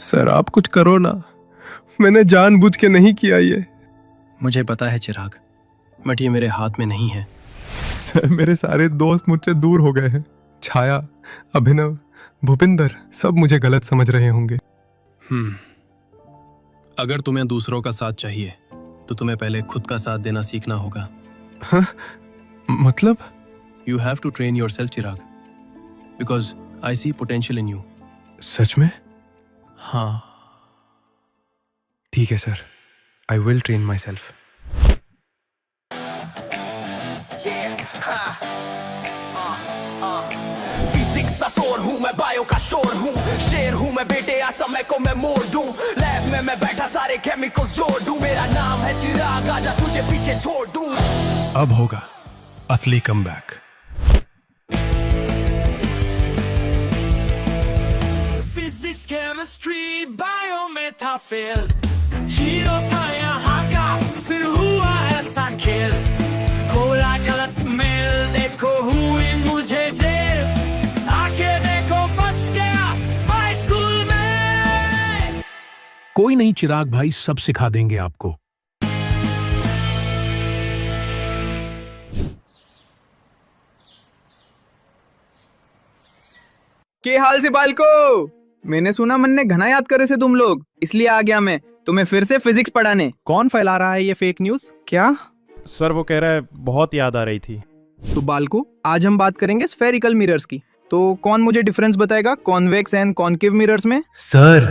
Sir आप कुछ करो ना, मैंने जानबूझ के नहीं किया ये। मुझे पता है चिराग, बट ये मेरे हाथ में नहीं है। सर मेरे सारे दोस्त मुझसे दूर हो गए हैं। छाया, अभिनव, भूपिंदर सब मुझे गलत समझ रहे होंगे। अगर तुम्हें दूसरों का साथ चाहिए तो तुम्हें पहले खुद का साथ देना सीखना होगा। हाँ? मतलब? You have to train yourself, Chirag, because I see potential in you. सच में? हाँ। ठीक है sir, I will train myself. Physics का शोर हूँ मैं, बायो का शोर हूँ, शेर हूँ मैं बेटे, आज समय को मैं मोड़ दूँ। लैब में मैं बैठा सारे केमिकल्स जोड़ दूँ। मेरा नाम है चिराग, आजा तुझे पीछे छोड़ दूँ। अब होगा असली कमबैक। फिजिक्स, केमिस्ट्री, बायो में था फेल, हीरो था यहाँ का, फिर हुआ ऐसा खेल। खोला गलत मेल, देखो हुई मुझे जेल, आके देखो फंस गया स्पाई स्कूल में। कोई नहीं चिराग भाई, सब सिखा देंगे आपको। के हाल से बालको? मैंने सुना मन ने घना याद करे से तुम लोग, इसलिए आ गया मैं तुम्हें फिर से फिजिक्स पढ़ाने। कौन फैला रहा है ये फेक न्यूज़? क्या सर वो कह रहा है बहुत याद आ रही थी। तो बालको आज हम बात करेंगे स्फेरिकल मिरर्स की। तो कौन मुझे डिफरेंस बताएगा कॉन्वेक्स एंड कॉन्केव मिरर्स में? Sir,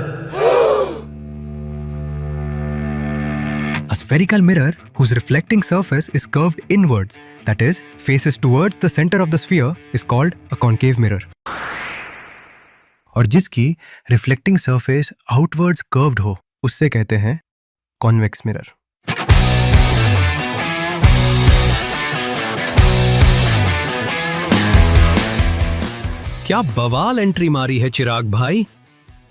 a spherical mirror whose reflecting surface is curved inwards, that is, faces towards the center of the sphere, is called a concave mirror. और जिसकी reflecting surface outwards curved हो उससे कहते हैं convex mirror. क्या बवाल entry मारी है चिराग भाई।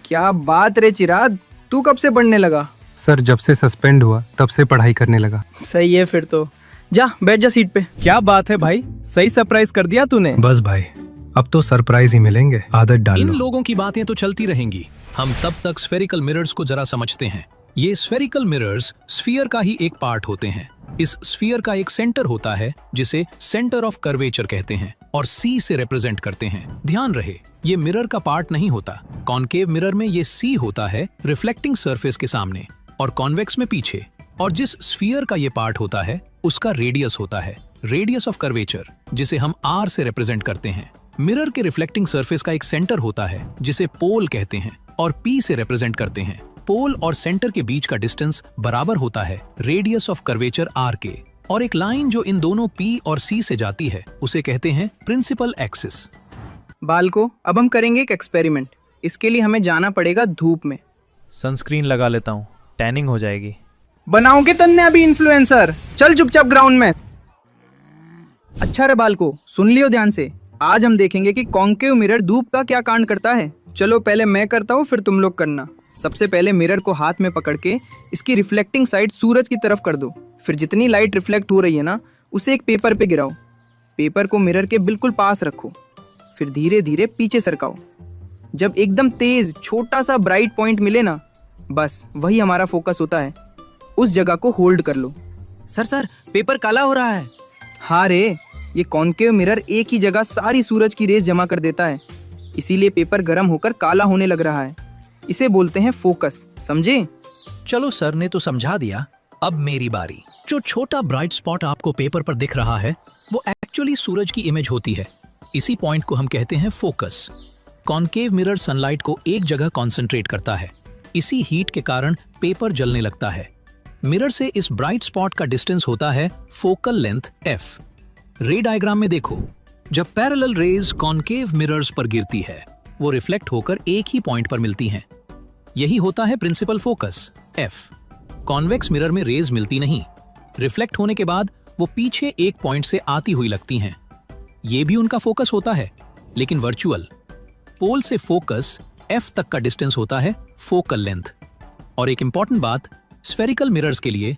क्या बात रे चिराग, तू कब से पढ़ने लगा? सर जब से सस्पेंड हुआ तब से पढ़ाई करने लगा। सही है, फिर तो जा बैठ जा सीट पे। क्या बात है भाई, सही सरप्राइज कर दिया तूने। बस भाई अब तो सरप्राइज ही मिलेंगे, आदत डाल इन लो। लोगों की बातें तो चलती रहेंगी, हम तब तक स्फेरिकल मिरर्स को जरा समझते हैं। ये स्फेरिकल मिरर्स स्फीयर का ही एक पार्ट होते हैं। इस स्फीयर का एक सेंटर होता है जिसे सेंटर ऑफ कर्वेचर कहते हैं और सी से रिप्रेजेंट करते हैं। ध्यान रहे, ये मिरर का पार्ट नहीं होता। कॉन्केव मिरर में ये सी होता है रिफ्लेक्टिंग सरफेस के सामने और कॉन्वेक्स में पीछे। और जिस स्फीयर का ये पार्ट होता है उसका रेडियस होता है, रेडियस ऑफ कर्वेचर, जिसे हम आर से रिप्रेजेंट करते हैं। मिरर के रिफ्लेक्टिंग सरफेस का एक सेंटर होता है जिसे पोल कहते हैं और पी से रिप्रेजेंट करते हैं। पोल और सेंटर के बीच का डिस्टेंस बराबर होता है रेडियस ऑफ कर्वेचर आर के। और एक लाइन जो इन दोनों पी और सी से जाती है उसे कहते हैं प्रिंसिपल एक्सिस। बालको अब हम करेंगे एक एक्सपेरिमेंट। इसके लिए हमें जाना पड़ेगा धूप में। सनस्क्रीन लगा लेता हूँ, टैनिंग हो जाएगी। बनाओगे तन्ने अभी इन्फ्लुएंसर, चल चुपचाप ग्राउंड में। अच्छा रे बालको, सुन लियो ध्यान से। आज हम देखेंगे कि कॉन्केव मिरर धूप का क्या कांड करता है। चलो पहले मैं करता हूँ फिर तुम लोग करना। सबसे पहले मिरर को हाथ में पकड़ के इसकी रिफ्लेक्टिंग साइड सूरज की तरफ कर दो। फिर जितनी लाइट रिफ्लेक्ट हो रही है ना उसे एक पेपर पे गिराओ। पेपर को मिरर के बिल्कुल पास रखो, फिर धीरे धीरे पीछे सरकाओ। जब एकदम तेज छोटा सा ब्राइट पॉइंट मिले ना, बस वही हमारा फोकस होता है। उस जगह को होल्ड कर लो। सर पेपर काला हो रहा है। हाँ रे, ये कॉन्केव मिरर एक ही जगह सारी सूरज की रेस जमा कर देता है, इसीलिए पेपर गर्म होकर काला होने लग रहा है। इसे बोलते हैं फोकस, समझे? चलो सर ने तो समझा दिया, अब मेरी बारी। जो छोटा ब्राइट स्पॉट आपको पेपर पर दिख रहा है वो एक्चुअली सूरज की इमेज होती है। इसी पॉइंट को हम कहते हैं फोकस। कॉन्केव मिरर सनलाइट को एक जगह कॉन्सेंट्रेट करता है। इसी हीट के कारण पेपर जलने लगता है। मिरर से इस ब्राइट स्पॉट का डिस्टेंस होता है फोकल लेंथ एफ। रे डायग्राम में देखो, जब पैरेलल रेज कॉन्केव मिरर्स पर गिरती है वो रिफ्लेक्ट होकर एक ही पॉइंट पर मिलती हैं। यही होता है principal focus F. Convex mirror में रेज मिलती नहीं, रिफ्लेक्ट होने के बाद वो पीछे एक पॉइंट से आती हुई लगती हैं। ये भी उनका फोकस होता है, लेकिन वर्चुअल। पोल से फोकस एफ तक का डिस्टेंस होता है फोकल लेंथ। और एक इंपॉर्टेंट बात, स्फेरिकल मिरर्स के लिए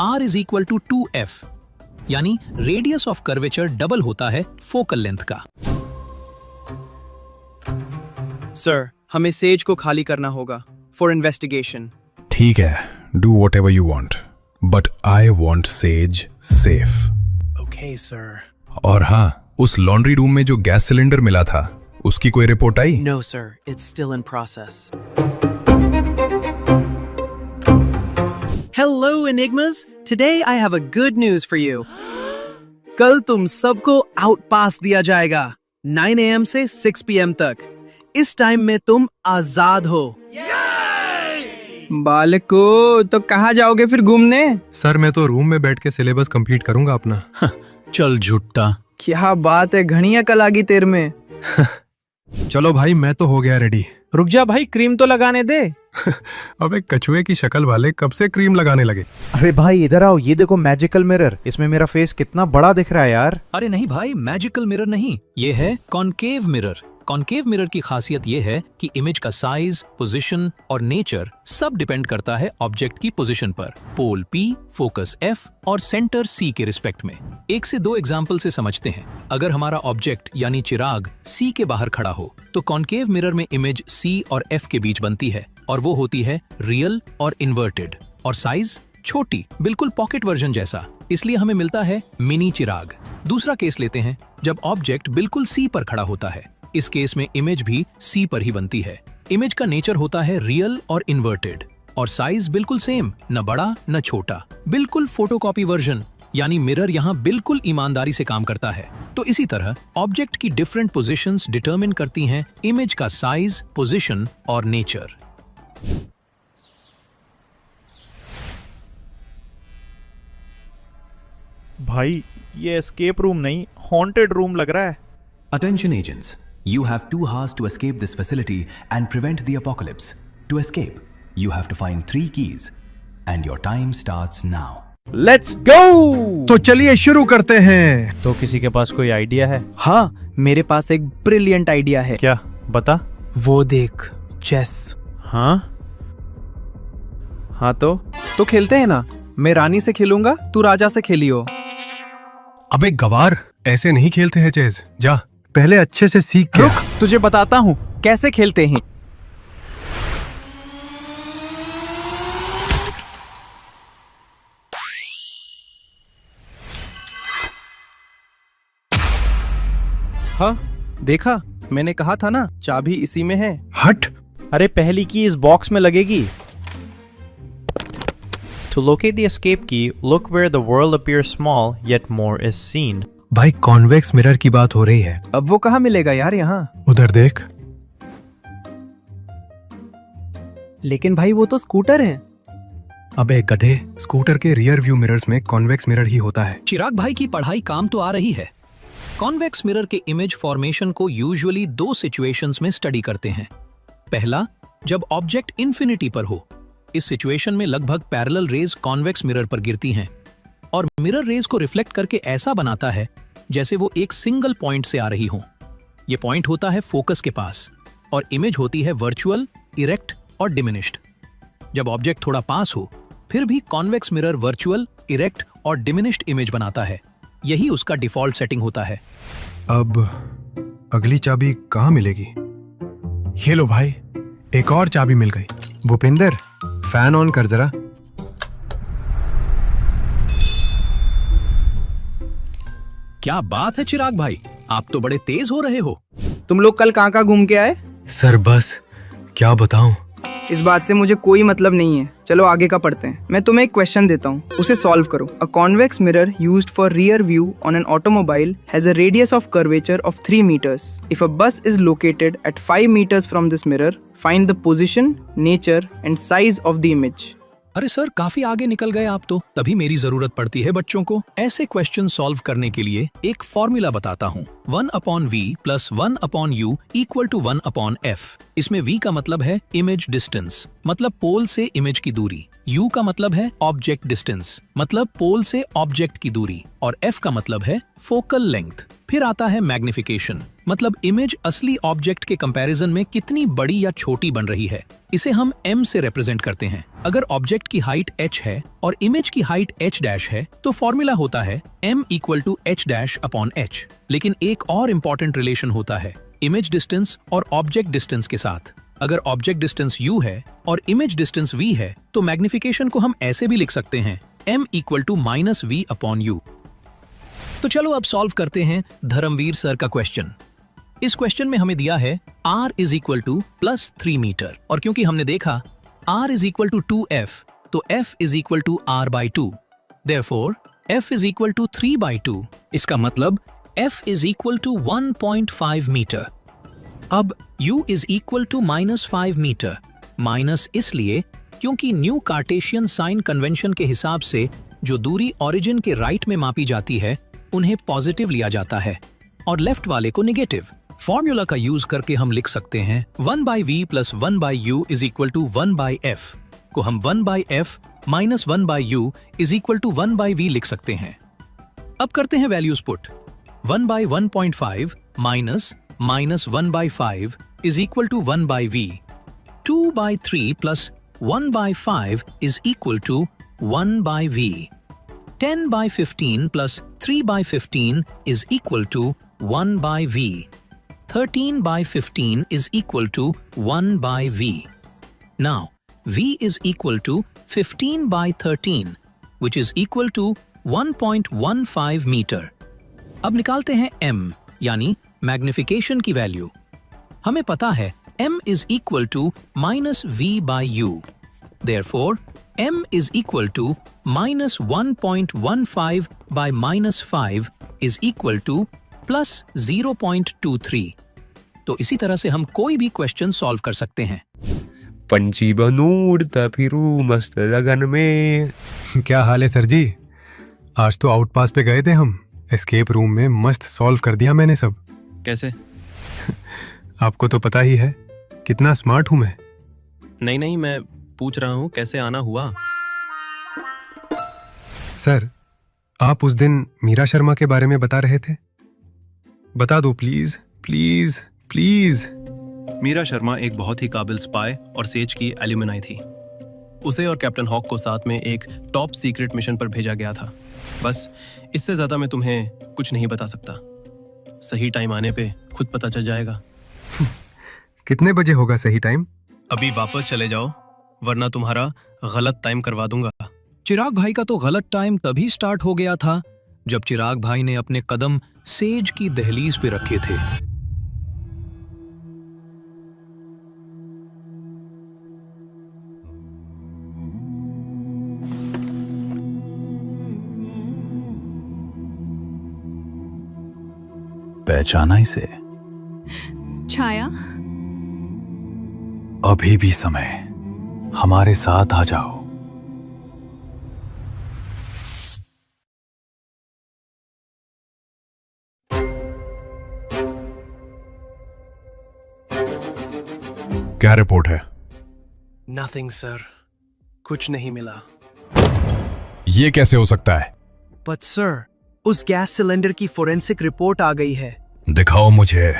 R is equal to 2F, यानी रेडियस ऑफ कर्वेचर डबल होता है फोकल लेंथ का। सर, हमें सेज को खाली करना होगा फॉर इन्वेस्टिगेशन। ठीक है, do whatever you want, but I want Sage safe. Okay, sir. और हाँ, उस लॉन्ड्री रूम में जो गैस सिलेंडर मिला था, उसकी कोई report I? No, sir. It's still in process. Hello, Enigmas. Today I have a good news for you. कल तुम सबको आउट पास दिया जाएगा 9 AM से 6 PM तक। इस टाइम में तुम आजाद हो। बालको, तो कहाँ जाओगे फिर घूमने? सर मैं तो रूम में बैठ के सिलेबस कंप्लीट करूंगा अपना। चल झुट्टा। क्या बात है, घनी अकल आ गई तेरे में। चलो भाई, मैं तो हो गया रेडी। रुक जा भाई, क्रीम तो लगाने दे। अबे कछुए की शक्ल वाले, कब से क्रीम लगाने लगे? अरे भाई इधर आओ, ये देखो मैजिकल मिरर, इसमें मेरा फेस कितना बड़ा दिख रहा है यार। अरे नहीं भाई, मैजिकल मिरर नहीं, ये है कॉनकेव मिरर। कॉनकेव मिरर की खासियत ये है कि इमेज का साइज, पोजीशन और नेचर सब डिपेंड करता है ऑब्जेक्ट की पोजीशन पर, पोल P, फोकस F और सेंटर C के रिस्पेक्ट में। एक से दो एग्जाम्पल से समझते हैं। अगर हमारा ऑब्जेक्ट यानी चिराग C के बाहर खड़ा हो तो कॉनकेव मिरर में इमेज C और F के बीच बनती है और वो होती है रियल और इन्वर्टेड, और साइज छोटी, बिल्कुल पॉकेट वर्जन जैसा, इसलिए हमें मिलता है मिनी चिराग। दूसरा केस लेते हैं जब ऑब्जेक्ट बिल्कुल C पर खड़ा होता है। इस केस में इमेज भी C पर ही बनती है। इमेज का नेचर होता है रियल और इन्वर्टेड, और साइज बिल्कुल सेम, न बड़ा न छोटा, बिल्कुल फोटोकॉपी वर्जन, यानी मिरर यहाँ बिल्कुल ईमानदारी से काम करता है। तो इसी तरह ऑब्जेक्ट की डिफरेंट पोजीशंस डिटरमिन करती हैं इमेज का साइज, पोजीशन और नेचर। भाई ये एस्केप रूम नहीं, हॉन्टेड रूम लग रहा है। Attention agents, you have 2 hours to escape this facility and prevent the apocalypse. To escape, you have to find 3 keys and your time starts now. Let's go. तो चलिए शुरू करते हैं। तो किसी के पास कोई आइडिया है? हाँ, मेरे पास एक ब्रिलियंट आइडिया है। क्या? बता। वो देख, चेस। हाँ हाँ, तो खेलते हैं ना। मैं रानी से खेलूंगा, तू राजा से खेलियो। अबे गवार, ऐसे नहीं खेलते हैं चेस। जा पहले अच्छे से सीख के। रुक, तुझे बताता हूँ कैसे खेलते हैं। हाँ, देखा, मैंने कहा था ना, चाबी इसी में है। हट। अरे पहली की इस बॉक्स में लगेगी। To locate the escape key, look where the world appears small yet more is seen. भाई कॉन्वेक्स मिरर की बात हो रही है। अब वो कहाँ मिलेगा यार यहाँ? उधर देख। लेकिन भाई वो तो स्कूटर है। अबे गधे, स्कूटर के रियर व्यू मिरर्स में कॉन्वेक्स मिरर ही होता है। चिराग भाई की पढ़ाई काम तो आ रही है। कॉन्वेक्स मिरर के इमेज फॉर्मेशन को यूजुअली 2 सिचुएशंस में स्टडी करते हैं। पहला, जब ऑब्जेक्ट इन्फिनिटी पर हो। इस सिचुएशन में लगभग पैरेलल रेज कॉन्वेक्स मिरर पर गिरती हैं और मिरर रेज को रिफ्लेक्ट करके ऐसा बनाता है जैसे वो एक सिंगल पॉइंट से आ रही हो। ये पॉइंट होता है फोकस के पास और इमेज होती है वर्चुअल, इरेक्ट और डिमिनिश्ड। जब ऑब्जेक्ट थोड़ा पास हो, फिर भी कॉन्वेक्स मिरर वर्चुअल, इरेक्ट और डिमिनिश्ड इमेज बनाता है। यही उसका डिफॉल्ट सेटिंग होता है। अब अगली चाबी कहाँ मिलेगी? ये लो भाई, एक और चाबी मिल गई। भूपिंदर, फैन ऑन कर जरा। क्या बात है चिराग भाई, आप तो बड़े तेज हो रहे हो। तुम लोग कल कहाँ घूम के आए? सर बस क्या बताऊं। इस बात से मुझे कोई मतलब नहीं है। चलो आगे का पढ़ते हैं। मैं तुम्हें एक क्वेश्चन देता हूँ, उसे सॉल्व करो। A convex mirror used for rear view on an automobile has a radius of curvature of 3 meters. If a bus is located at 5 meters from this mirror, find the position, nature and size of the image. अरे sir, काफी आगे निकल गए आप तो। तभी मेरी जरूरत पड़ती है बच्चों को। ऐसे क्वेश्चन सॉल्व करने के लिए एक फॉर्मूला बताता हूँ। 1/v + 1/u = 1/f। इसमें v का मतलब है इमेज डिस्टेंस, मतलब पोल से इमेज की दूरी। u का मतलब है ऑब्जेक्ट डिस्टेंस, मतलब पोल से ऑब्जेक्ट की दूरी। और f का मतलब है फोकल लेंथ। फिर आता है मैग्निफिकेशन, मतलब इमेज असली ऑब्जेक्ट के कंपैरिजन में कितनी बड़ी या छोटी बन रही है। इसे हम m से रिप्रेजेंट करते हैं। अगर ऑब्जेक्ट की हाइट h है और इमेज की हाइट h' है तो फॉर्मूला होता है m = h' upon h। लेकिन एक और इम्पोर्टेंट रिलेशन होता है, इमेज डिस्टेंस और ऑब्जेक्ट डिस्टेंस के साथ। अगर ऑब्जेक्ट डिस्टेंस u है और इमेज डिस्टेंस v है तो मैग्निफिकेशन को हम ऐसे भी लिख सकते हैं m equal to minus v upon u. तो चलो अब सॉल्व करते हैं धर्मवीर सर का क्वेश्चन। इस क्वेश्चन में हमें दिया है r is equal to plus 3 metre, और क्योंकि हमने देखा r is equal to 2f, तो f is equal to r by 2। Therefore f is equal to 3 by 2। इसका मतलब f is equal to 1.5 metre. अब u is equal to minus 5 metre, minus इसलिए क्योंकि न्यू कार्टेशियन साइन कन्वेंशन के हिसाब से जो दूरी ओरिजिन के राइट में मापी जाती है उन्हें पॉजिटिव लिया जाता है और लेफ्ट वाले को नेगेटिव। फॉर्मूला का यूज करके हम लिख सकते हैं 1 by v plus 1 by u is equal to 1 by f को हम 1 by f minus 1 by u is equal to 1 by v लिख सकते हैं। अब करते हैं values put. 1 by 1.5 minus minus 1 by 5 is equal to 1 by v. 2 by 3 plus 1 by 5 is equal to 1 by v. 10 by 15 plus 3 by 15 is equal to 1 by v. 13 by 15 is equal to 1 by v. Now, v is equal to 15 by 13, which is equal to 1.15 meter. अब निकालते हैं m, यानी magnification की value. हमें पता है m is equal to minus v by u. Therefore, m is equal to minus 1.15 by minus 5 is equal to plus 0.23. तो इसी तरह से हम कोई भी क्वेश्चन सॉल्व कर सकते हैं। पंछी बनूं उड़ता फिरूं मस्त लगन में। क्या हाल है सर जी? आज तो आउटपास पे गए थे हम, एस्केप रूम में मस्त सॉल्व कर दिया मैंने सब। कैसे? आपको तो पता ही है कितना स्मार्ट हूं मैं। नहीं, मैं पूछ रहा हूँ कैसे आना हुआ। सर, आप उस दिन मीरा शर्मा के बारे में बता रहे थे, बता दो please please please. Meera Sharma एक बहुत ही काबिल स्पाई और सेज की एल्यूमिनाई थी। उसे और कैप्टन हॉक को साथ में एक टॉप सीक्रेट मिशन पर भेजा गया था। बस इससे ज्यादा मैं तुम्हें कुछ नहीं बता सकता। सही टाइम आने पे खुद पता चल जाएगा। कितने बजे होगा सही टाइम? अभी वापस चले जाओ वरना तुम्हारा गलत टाइम करवा दूंगा। चिराग भाई का तो गलत टाइम तभी स्टार्ट हो गया था जब चिराग भाई ने अपने कदम सेज की दहलीज पे रखे थे। पहचाना इसे? छाया, अभी भी समय, हमारे साथ आ जाओ। क्या रिपोर्ट है? नथिंग सर, कुछ नहीं मिला। ये कैसे हो सकता है? बट सर, उस गैस सिलेंडर की फोरेंसिक रिपोर्ट आ गई है। दिखाओ मुझे।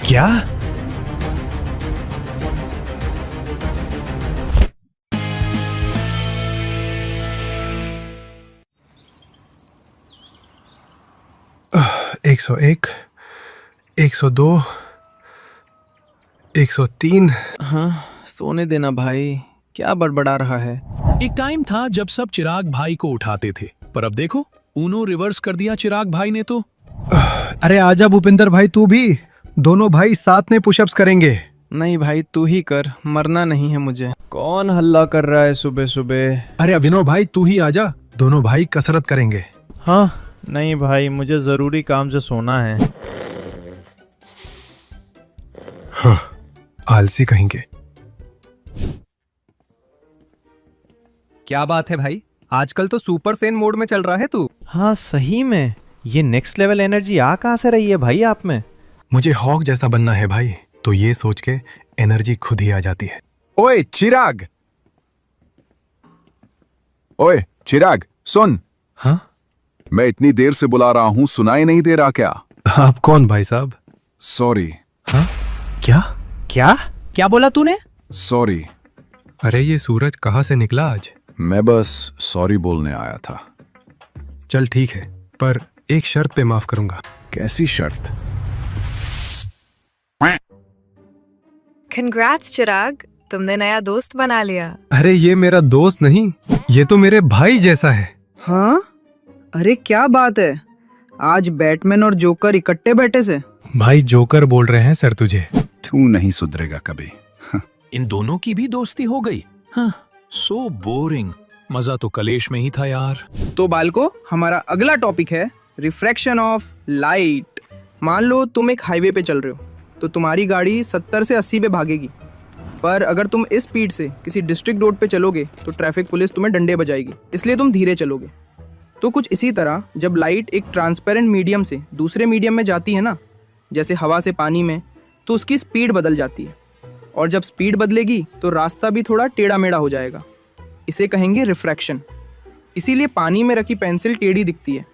क्या? एक 101, 102, 103। हाँ, सोने देना भाई, क्या बड़बड़ा रहा है? एक टाइम था जब सब चिराग भाई को उठाते थे, पर अब देखो ऊनो रिवर्स कर दिया चिराग भाई ने तो। अरे आजा भूपिंदर भाई, तू भी। दोनों भाई साथ में पुशअप्स करेंगे। नहीं भाई, तू ही कर, मरना नहीं है मुझे। कौन हल्ला कर रहा है सुबह सुबह? अरे अभिनव भाई, तू ही आजा, दोनों भाई कसरत करेंगे। हाँ नहीं भाई, मुझे जरूरी काम से सोना है। हाँ, आलसी कहेंगे। क्या बात है भाई, आजकल तो सुपर सेन मोड में चल रहा है तू। हाँ सही में, ये नेक्स्ट लेवल एनर्जी आ कहाँ से रही है भाई आप में? मुझे हॉक जैसा बनना है भाई, तो ये सोच के एनर्जी खुद ही आ जाती है। ओए चिराग, ओए चिराग सुन। हाँ? मैं इतनी देर से बुला रहा हूँ, सुनाई नहीं दे रहा क्या? आप कौन भाई साहब? सॉरी। हाँ? क्या? क्या बोला तूने? सॉरी। अरे ये सूरज कहाँ से निकला आज? मैं बस सॉरी बोलने आया था। चल ठीक है, पर एक शर्त पे माफ करूंगा। कैसी शर्त? कंग्रेट्स चिराग, तुमने नया दोस्त बना लिया। अरे ये मेरा दोस्त नहीं, ये तो मेरे भाई जैसा है। हाँ, अरे क्या बात है, आज बैटमैन और जोकर इकट्ठे बैठे से। भाई जोकर बोल रहे हैं सर तुझे। तू नहीं सुधरेगा कभी। इन दोनों की भी दोस्ती हो गई। हाँ, सो बोरिंग। मजा तो कलेश में ही था यार। तो बालको, हमारा अगला टॉपिक है रिफ्रैक्शन ऑफ लाइट। मान लो तुम एक हाईवे पे चल रहे हो, तो तुम्हारी गाड़ी 70 से 80 पे भागेगी, पर अगर तुम इस स्पीड से किसी डिस्ट्रिक्ट रोड पे चलोगे तो ट्रैफिक पुलिस तुम्हें डंडे बजाएगी, इसलिए तुम धीरे चलोगे। तो कुछ इसी तरह जब लाइट एक ट्रांसपेरेंट मीडियम से दूसरे मीडियम में जाती है ना, जैसे हवा से पानी में, तो उसकी स्पीड बदल जाती है, और जब स्पीड बदलेगी तो रास्ता भी थोड़ा टेढ़ा मेढ़ा हो जाएगा। इसे कहेंगे रिफ्रैक्शन। इसीलिए पानी में रखी पेंसिल टेढ़ी दिखती है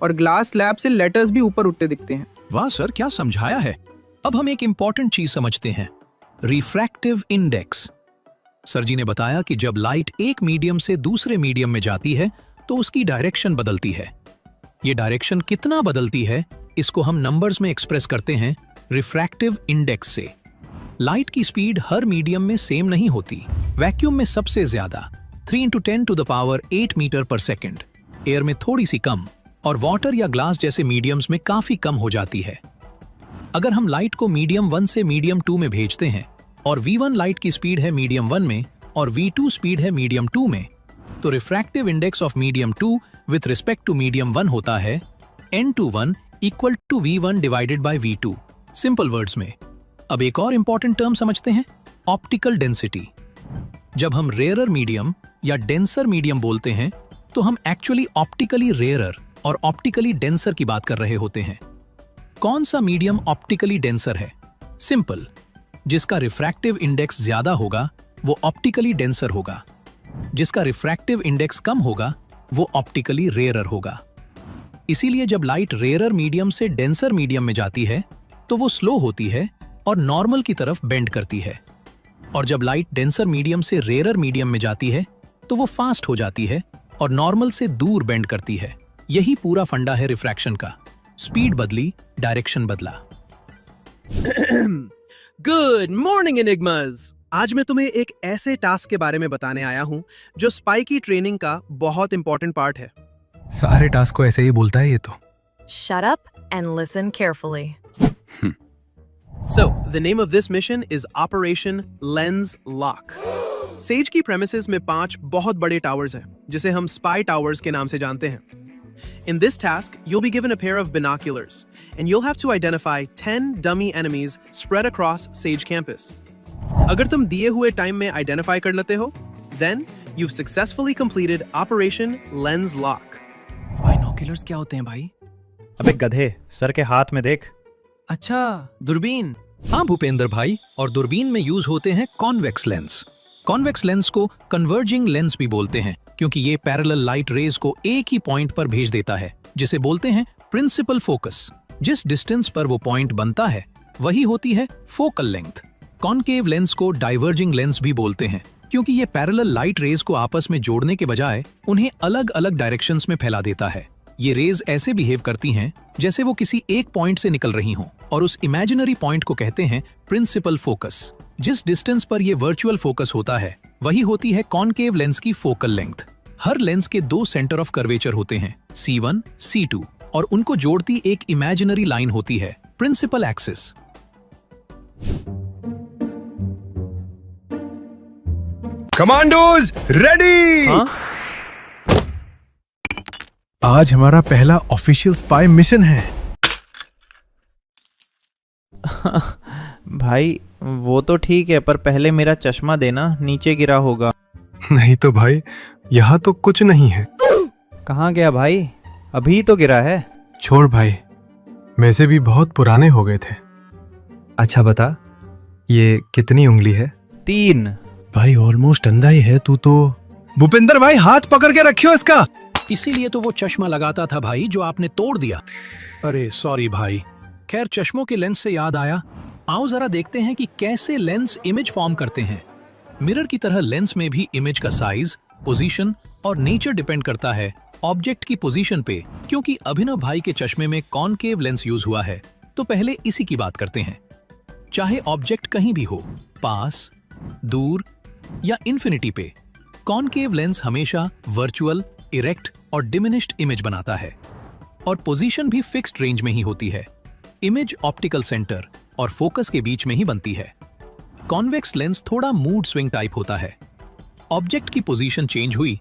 और ग्लास स्लैब से लेटर्स भी ऊपर उठते दिखते हैं। वाह सर, क्या समझाया है। अब हम एक इंपॉर्टेंट चीज समझते हैं, रिफ्रैक्टिव इंडेक्स। सर जी ने बताया कि जब लाइट एक मीडियम से दूसरे मीडियम में जाती है तो उसकी डायरेक्शन बदलती है। ये डायरेक्शन कितना बदलती है, इसको हम नंबर्स में एक्सप्रेस करते हैं रिफ्रैक्टिव इंडेक्स से। लाइट की स्पीड हर मीडियम में सेम नहीं होती। वैक्यूम में सबसे ज्यादा 3 × 10⁸ मीटर पर सेकेंड, एयर में थोड़ी सी कम, और वाटर या ग्लास जैसे मीडियम्स में काफी कम हो जाती है। अगर हम लाइट को मीडियम 1 से मीडियम 2 में भेजते हैं और V1 लाइट की स्पीड है मीडियम 1 में और V2 स्पीड है मीडियम 2 में, तो refractive index of medium 2 with respect to medium 1 होता है N21 = V1 divided by V2। Simple words में। अब एक और इंपॉर्टेंट टर्म समझते हैं, ऑप्टिकल डेंसिटी। जब हम रेयरर मीडियम या डेंसर मीडियम बोलते हैं तो हम एक्चुअली ऑप्टिकली रेयरर और ऑप्टिकली डेंसर की बात कर रहे होते हैं। कौन सा मीडियम ऑप्टिकली डेंसर है? सिंपल, जिसका रिफ्रैक्टिव इंडेक्स ज्यादा होगा वो ऑप्टिकली डेंसर होगा, जिसका रिफ्रैक्टिव इंडेक्स कम होगा वो ऑप्टिकली रेयरर होगा। इसीलिए जब लाइट रेयरर मीडियम से डेंसर मीडियम में जाती है तो वो स्लो होती है और नॉर्मल की तरफ बेंड करती है, और जब लाइट डेंसर मीडियम से रेयरर मीडियम में जाती है तो वो फास्ट हो जाती है और नॉर्मल से दूर बेंड करती है। यही पूरा फंडा है रिफ्रैक्शन का। स्पीड बदली, डायरेक्शन बदला। Good morning enigmas. आज मैं तुम्हें एक ऐसे टास्क के बारे में बताने आया हूं जो स्पाई की ट्रेनिंग का बहुत इंपॉर्टेंट पार्ट है। सारे टास्क को ऐसे ही बोलता है ये तो। Shut up and listen carefully. So, the name of this mission is Operation Lens Lock. Says की प्रेमिसेस में 5 बहुत बड़े टावर्स हैं, जिसे हम स्पाई टावर्स के नाम से जानते हैं। In this task, you'll be given a pair of binoculars, and you'll have to identify 10 dummy enemies spread across Sage campus. अगर तुम दिए हुए टाइम में आइडेंटिफाई कर लेते हो, then you've successfully completed Operation Lens Lock. Binoculars क्या होते हैं भाई? अबे गधे, सर के हाथ में देख। अच्छा, दूरबीन। हाँ भूपेंद्र भाई, और दूरबीन में यूज होते हैं कॉन्वेक्स लेंस। कॉन्वेक्स लेंस को कन्वर्जिंग लेंस भी बोलते हैं, क्योंकि ये पैरेलल लाइट रेज को एक ही पॉइंट पर भेज देता है, जिसे बोलते हैं प्रिंसिपल फोकस। जिस डिस्टेंस पर वो पॉइंट बनता है वही होती है फोकल लेंथ। कॉनकेव लेंस को डाइवर्जिंग लेंस भी बोलते हैं, क्योंकि ये पैरेलल लाइट रेज को आपस में जोड़ने के बजाय उन्हें अलग अलग डायरेक्शंस में फैला देता है। ये रेज ऐसे बिहेव करती हैं जैसे वो किसी एक पॉइंट से निकल रही हों, और उस इमेजिनरी पॉइंट को कहते हैं प्रिंसिपल फोकस। जिस डिस्टेंस पर ये वर्चुअल फोकस होता है वही होती है कॉनकेव लेंस की फोकल लेंथ। हर लेंस के 2 सेंटर ऑफ कर्वेचर होते हैं, C1, C2, और उनको जोड़ती एक इमेजिनरी लाइन होती है, प्रिंसिपल एक्सिस। Commandos ready. आज हमारा पहला ऑफिशियल स्पाई मिशन है। भाई वो तो ठीक है, पर पहले मेरा चश्मा देना, नीचे गिरा होगा। नहीं तो भाई, यहाँ तो कुछ नहीं है। कहाँ गया भाई? अभी तो गिरा है। छोड़ भाई, में से भी बहुत पुराने हो गए थे। अच्छा बता, ये कितनी उंगली है? 3। भाई ऑलमोस्ट अंधा ही है तू तो। भूपेंद्र भाई, हाथ पकड़ के रखियो इसका। इसीलिए तो वो चश्मा लगाता था भाई, जो आपने तोड़ दिया। अरे सॉरी भाई। खैर, चश्मों के लेंस से याद आया, आओ जरा देखते हैं कि कैसे लेंस इमेज फॉर्म करते हैं। मिरर की तरह लेंस में भी इमेज का साइज पोजीशन और नेचर डिपेंड करता है ऑब्जेक्ट की पोजीशन पे। क्योंकि अभिनव भाई के चश्मे में कॉनकेव लेंस यूज हुआ है, तो पहले इसी की बात करते हैं। चाहे ऑब्जेक्ट कहीं भी हो, पास, दूर या इन्फिनिटी पे, कॉनकेव लेंस हमेशा वर्चुअल, इरेक्ट और डिमिनिश्ड इमेज बनाता है। और पोजीशन भी फिक्स्ड रेंज में ही होती है। इमेज ऑप्टिकल सेंटर और फोकस के बीच में ही बनती है। कॉन्वेक्स लेंस थोड़ा मूड स्विंग टाइप होता है। ऑब्जेक्ट की पोजीशन चेंज हुई,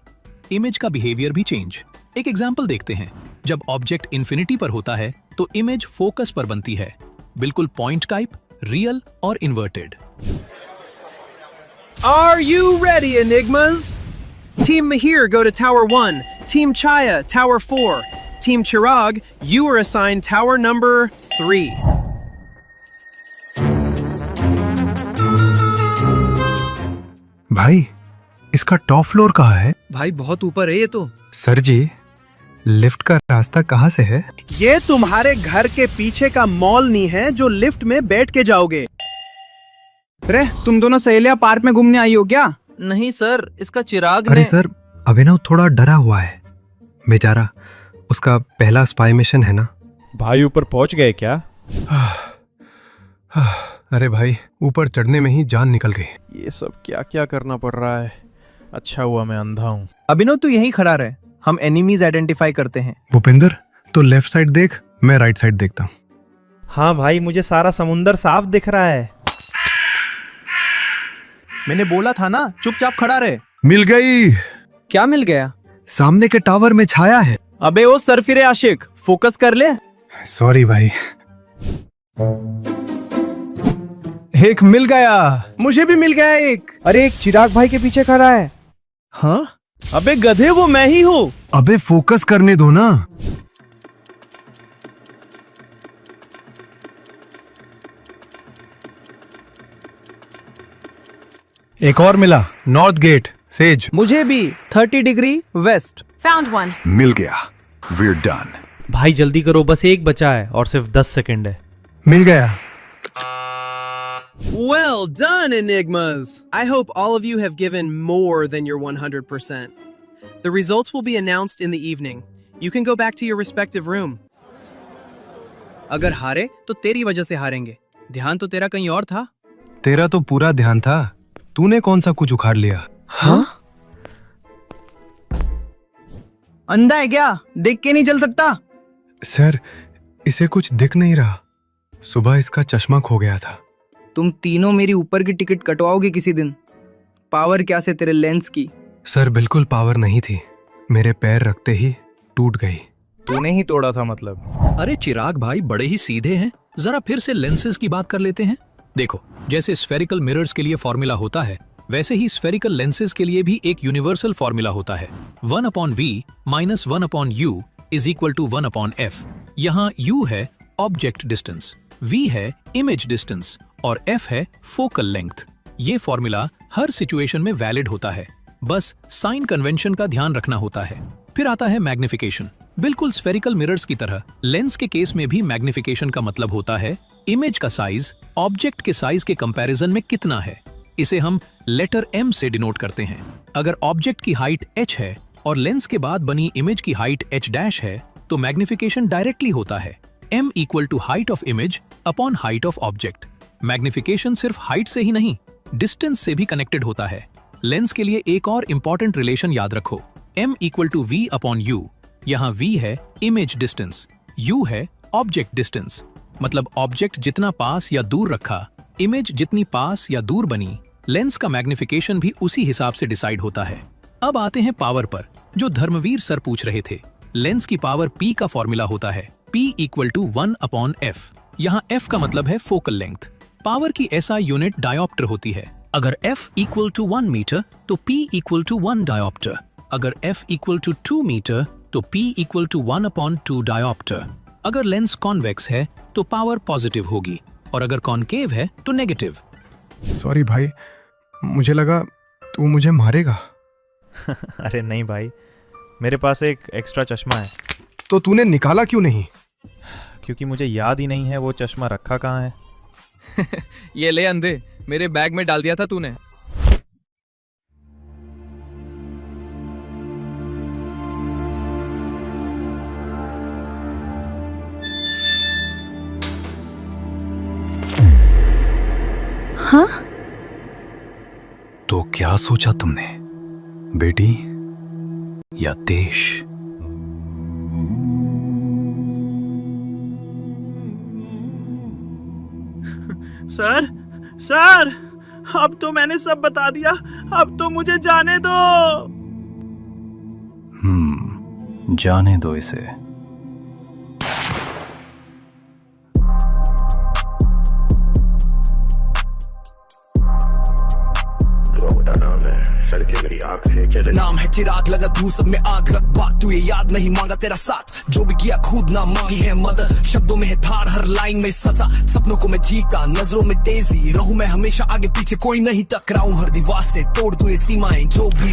इमेज का बिहेवियर भी चेंज। एक एग्जांपल देखते हैं। जब ऑब्जेक्ट इन्फिनिटी पर होता है तो इमेज फोकस पर बनती है, बिल्कुल पॉइंट टाइप, रियल और inverted. Are you ready, Enigmas? Team Mahir, go to Tower 1. Team Chaya, Tower 4. Team Chirag, you are assigned Tower number 3. भाई, इसका टॉप फ्लोर कहाँ है? भाई बहुत ऊपर है ये तो। सर जी, लिफ्ट का रास्ता कहाँ से है? ये तुम्हारे घर के पीछे का मॉल नहीं है जो लिफ्ट में बैठ के जाओगे। रे, तुम दोनों सहेलियां पार्क में घूमने आई हो क्या? नहीं सर, इसका चिराग अरे ने... सर, अभिनव थोड़ा डरा हुआ है। बेचारा, उसका पहला स्पाई मिशन है ना। भाई ऊपर पहुंच गए क्या? अरे भाई, ऊपर चढ़ने में ही जान निकल गई। ये सब क्या क्या करना पड़ रहा है। अच्छा हुआ मैं अंधा हूँ। अभिनव तू यहीं खड़ा रहे, हम एनिमीज आइडेंटिफाई करते हैं। भूपिंदर, तो लेफ्ट साइड देख, मैं राइट साइड देखता हूँ। हाँ भाई, मुझे सारा समुंदर साफ दिख रहा है। मैंने बोला था ना, चुपचाप खड़ा रहे। मिल गई। क्या मिल गया? सामने के टावर में छाया है। अबे ओ सरफिरे आशिक, फोकस कर ले। सॉरी भाई। एक मिल गया। मुझे भी मिल गया एक। अरे, एक चिराग भाई के पीछे खड़ा है। हाँ? अबे गधे, वो मैं ही हूँ। अबे फोकस करने दो ना। एक और मिला, नॉर्थ गेट, सेज। मुझे भी 30 डिग्री वेस्ट। Found one. मिल गया। We're done. भाई जल्दी करो, बस एक बचा है और सिर्फ 10 सेकंड है। मिल गया। Well done, Enigmas! I hope all of you have given more than your 100%. The results will be announced in the evening. You can go back to your respective room. अगर हारे तो तेरी वजह से हारेंगे। ध्यान तो तेरा कहीं और था। तेरा तो पूरा ध्यान था। तूने कौन सा कुछ उखाड़ लिया? हाँ? अंधा है क्या? देख के नहीं चल सकता? सर, इसे कुछ दिख नहीं रहा। सुबह इसका चश्मा खो गया था। तुम तीनों मेरी ऊपर की टिकट कटवाओगे किसी दिन। पावर क्या से तेरे लेंस की? सर, बिल्कुल पावर नहीं थी। मेरे पैर रखते ही टूट गई। तूने ही तोड़ा था मतलब। अरे चिराग भाई बड़े ही सीधे हैं। जरा फिर से लेंसेज की बात कर लेते हैं। देखो, जैसे स्फेरिकल मिरर्स के लिए फॉर्मूला होता है, वैसे ही स्फेरिकल लेंसेज के लिए भी एक यूनिवर्सल फॉर्मूला होता है। 1/v - 1/u is equal to 1/f। यहाँ u है ऑब्जेक्ट डिस्टेंस, v है इमेज डिस्टेंस और f है फोकल लेंथ। ये फॉर्मूला हर सिचुएशन में वैलिड होता है, बस साइन कन्वेंशन का ध्यान रखना होता है। फिर आता है मैग्निफिकेशन। बिल्कुल स्फेरिकल मिरर्स की तरह लेंस के केस में भी मैग्निफिकेशन का मतलब होता है इमेज का साइज ऑब्जेक्ट के साइज के कंपैरिजन में कितना है। इसे हम लेटर m से डिनोट करते हैं। अगर ऑब्जेक्ट की हाइट h है और लेंस के बाद बनी इमेज की हाइट h' है, तो मैग्निफिकेशन डायरेक्टली होता है m equal to height of image upon height of object. Magnification सिर्फ हाइट से ही नहीं, डिस्टेंस से भी कनेक्टेड होता है। लेंस के लिए एक और इंपॉर्टेंट रिलेशन याद रखो, m equal to v upon u। यहाँ v है इमेज डिस्टेंस, u है ऑब्जेक्ट डिस्टेंस। मतलब ऑब्जेक्ट जितना पास या दूर रखा, इमेज जितनी पास या दूर बनी, लेंस का मैग्निफिकेशन भी उसी हिसाब से डिसाइड होता है। अब आते हैं पावर पर, जो धर्मवीर सर पूछ रहे थे। लेंस की पावर P का फॉर्मूला होता है P इक्वल टू 1/f। यहाँ f का मतलब है फोकल लेंथ। पावर की SI यूनिट डायोप्टर होती है। अगर f इक्वल टू 1 मीटर तो P इक्वल टू 1 डायोप्टर। अगर f इक्वल टू 2 मीटर तो P इक्वल टू 1/2 डायोप्टर। अगर लेंस कॉन्वेक्स है तो पावर पॉजिटिव होगी और अगर कॉनकेव है तो नेगेटिव। सॉरी भाई, मुझे लगा तू मुझे मारेगा। अरे नहीं भाई, मेरे पास एक एक्स्ट्रा चश्मा है। तो तूने निकाला क्यों नहीं? क्योंकि मुझे याद ही नहीं है वो चश्मा रखा कहाँ है। ये ले अंधे, मेरे बैग में डाल दिया था तूने। हाँ? तो क्या सोचा तुमने, बेटी या देश? सर, सर, अब तो मैंने सब बता दिया, अब तो मुझे जाने दो। जाने दो इसे। नाम है चिराग, लगा तू सब में आग, रख बात तू ये याद, नहीं मांगा तेरा साथ, जो भी किया खुद ना मांगी है मदद, शब्दों में है धार, हर लाइन में सजा, सपनों को मैं जीता, नजरों में तेजी, रहूं मैं हमेशा आगे पीछे, कोई नहीं टकराऊं हर दीवार से, तोड़ दूं ये सीमाएं जो भी